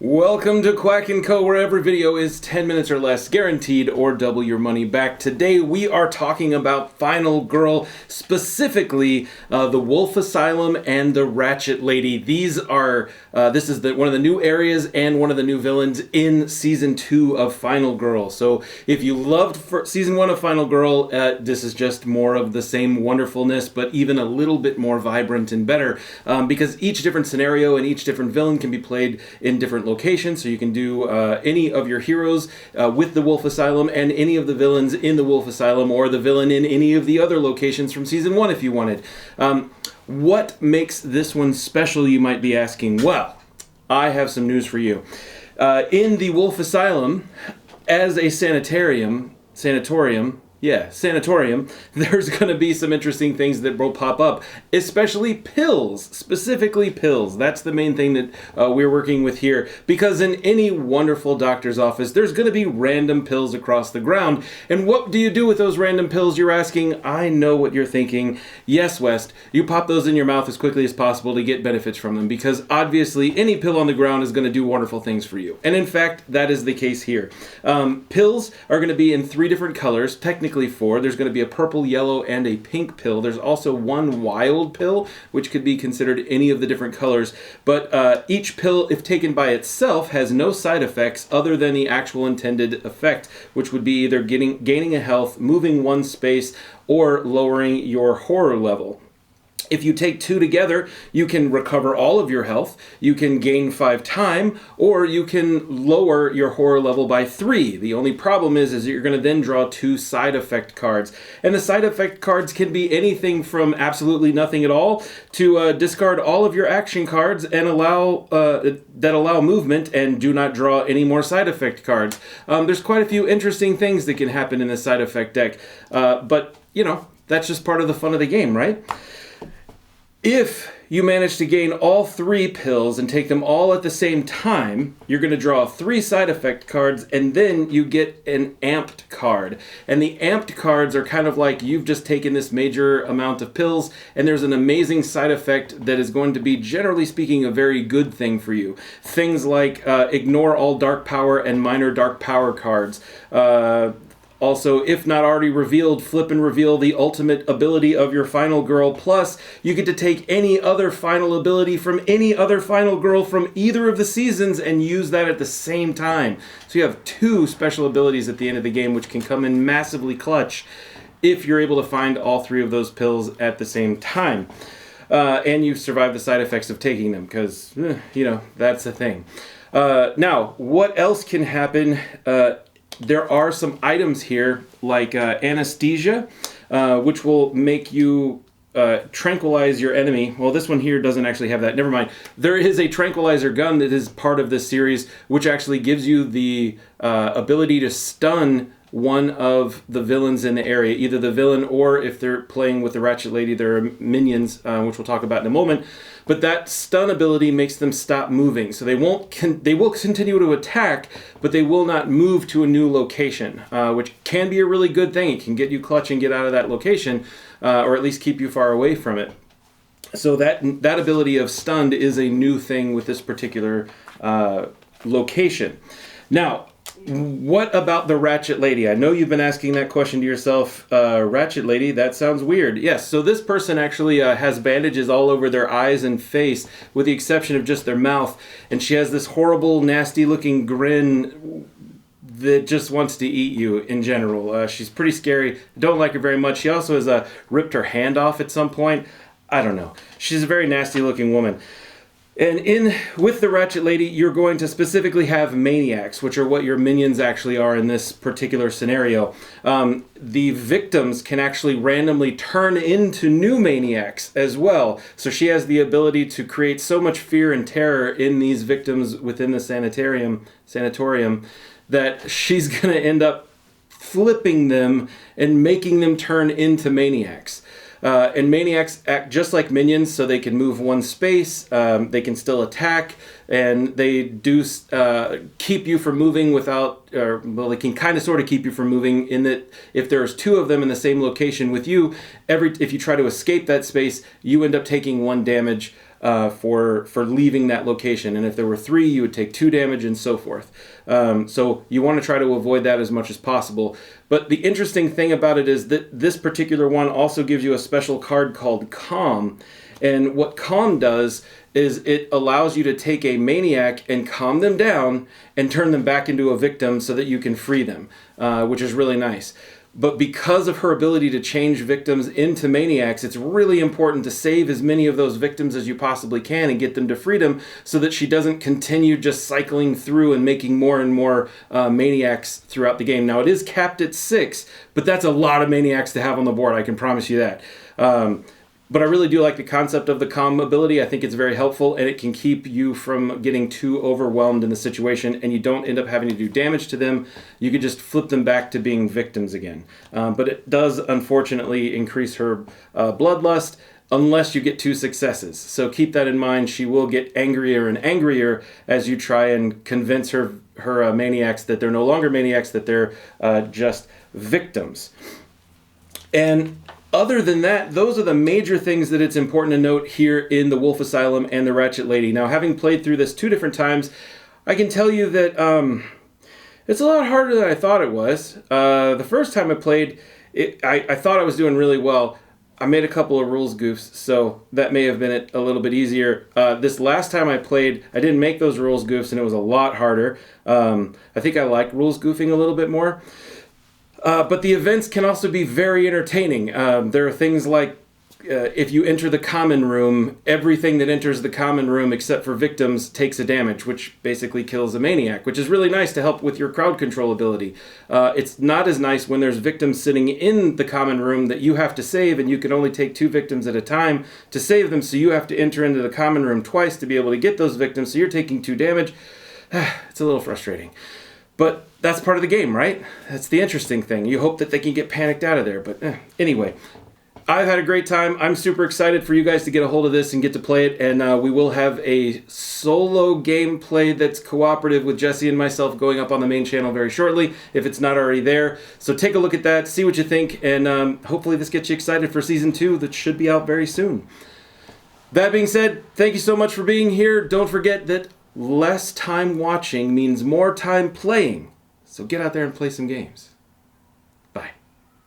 Welcome to Quack Co, where every video is 10 minutes or less, guaranteed, or double your money back. Today we are talking about Final Girl, specifically the Wolf Asylum and the Ratchet Lady. This is one of the new areas and one of the new villains in Season 2 of Final Girl. So if you loved Season 1 of Final Girl, this is just more of the same wonderfulness, but even a little bit more vibrant and better, because each different scenario and each different villain can be played in different locations, so you can do any of your heroes with the Wolf Asylum and any of the villains in the Wolf Asylum, or the villain in any of the other locations from Season 1 if you wanted. What makes this one special, you might be asking? Well, I have some news for you. In the Wolf Asylum, as a sanatorium, there's going to be some interesting things that will pop up, especially pills, specifically pills. That's the main thing that we're working with here, because in any wonderful doctor's office, there's going to be random pills across the ground. And what do you do with those random pills, you're asking? I know what you're thinking. Yes, West, you pop those in your mouth as quickly as possible to get benefits from them, because obviously any pill on the ground is going to do wonderful things for you. And in fact, that is the case here. Pills are going to be in 3 different colors, technically 4. There's going to be a purple, yellow, and a pink pill. There's also one wild pill, which could be considered any of the different colors. But each pill, if taken by itself, has no side effects other than the actual intended effect, which would be either gaining a health, moving one space, or lowering your horror level. If you take 2 together, you can recover all of your health, you can gain 5 time, or you can lower your horror level by 3. The only problem is that you're going to then draw 2 side effect cards. And the side effect cards can be anything from absolutely nothing at all to discard all of your action cards and allow movement and do not draw any more side effect cards. There's quite a few interesting things that can happen in the side effect deck, but, you know, that's just part of the fun of the game, right? If you manage to gain all 3 pills and take them all at the same time, you're going to draw 3 side effect cards, and then you get an amped card. And the amped cards are kind of like you've just taken this major amount of pills, and there's an amazing side effect that is going to be, generally speaking, a very good thing for you. Things like ignore all dark power and minor dark power cards. Also, if not already revealed, flip and reveal the ultimate ability of your Final Girl. Plus, you get to take any other final ability from any other Final Girl from either of the seasons and use that at the same time. So you have 2 special abilities at the end of the game, which can come in massively clutch if you're able to find all 3 of those pills at the same time. And you survive the side effects of taking them, because, that's the thing. Now, what else can happen? There are some items here, like anesthesia, which will make you tranquilize your enemy. Well, this one here doesn't actually have that. Never mind. There is a tranquilizer gun that is part of this series, which actually gives you the ability to stun one of the villains in the area. Either the villain, or if they're playing with the Ratchet Lady, there are minions, which we'll talk about in a moment. But that stun ability makes them stop moving. So they will continue to attack, but they will not move to a new location, which can be a really good thing. It can get you clutch and get out of that location, or at least keep you far away from it. So that ability of stunned is a new thing with this particular location. Now, what about the Ratchet Lady? I know you've been asking that question to yourself. Ratchet Lady, that sounds weird. Yes, so this person actually has bandages all over their eyes and face, with the exception of just their mouth. And she has this horrible, nasty-looking grin that just wants to eat you in general. She's pretty scary. Don't like her very much. She also has ripped her hand off at some point. I don't know. She's a very nasty-looking woman. And with the Ratchet Lady, you're going to specifically have maniacs, which are what your minions actually are in this particular scenario. The victims can actually randomly turn into new maniacs as well. So she has the ability to create so much fear and terror in these victims within the sanatorium that she's going to end up flipping them and making them turn into maniacs. And maniacs act just like minions, so they can move one space, they can still attack, and they do keep you from moving they can kind of sort of keep you from moving, in that if there's 2 of them in the same location with you, if you try to escape that space, you end up taking 1 damage, for leaving that location. And if there were 3, you would take 2 damage and so forth. So you want to try to avoid that as much as possible. But the interesting thing about it is that this particular one also gives you a special card called Calm. And what Calm does is it allows you to take a maniac and calm them down and turn them back into a victim so that you can free them, which is really nice. But because of her ability to change victims into maniacs, it's really important to save as many of those victims as you possibly can and get them to freedom so that she doesn't continue just cycling through and making more and more maniacs throughout the game. Now, it is capped at 6, but that's a lot of maniacs to have on the board, I can promise you that. But I really do like the concept of the calm ability. I think it's very helpful, and it can keep you from getting too overwhelmed in the situation, and you don't end up having to do damage to them. You could just flip them back to being victims again. But it does, unfortunately, increase her bloodlust unless you get 2 successes. So keep that in mind. She will get angrier and angrier as you try and convince her maniacs that they're no longer maniacs, that they're just victims. And other than that, those are the major things that it's important to note here in the Wolf Asylum and the Ratchet Lady. Now, having played through this 2 different times, I can tell you that it's a lot harder than I thought it was. The first time I played, I thought I was doing really well. I made a couple of rules goofs, so that may have been it a little bit easier. This last time I played, I didn't make those rules goofs, and it was a lot harder. I think I like rules goofing a little bit more. But the events can also be very entertaining. There are things like if you enter the common room, everything that enters the common room except for victims takes a damage, which basically kills a maniac, which is really nice to help with your crowd control ability. It's not as nice when there's victims sitting in the common room that you have to save, and you can only take 2 victims at a time to save them, so you have to enter into the common room twice to be able to get those victims, so you're taking 2 damage. It's a little frustrating. But that's part of the game, right? That's the interesting thing. You hope that they can get panicked out of there. But anyway, I've had a great time. I'm super excited for you guys to get a hold of this and get to play it. And we will have a solo gameplay that's cooperative with Jesse and myself going up on the main channel very shortly, if it's not already there. So take a look at that, see what you think, and hopefully this gets you excited for Season 2 that should be out very soon. That being said, thank you so much for being here. Don't forget that less time watching means more time playing. So get out there and play some games.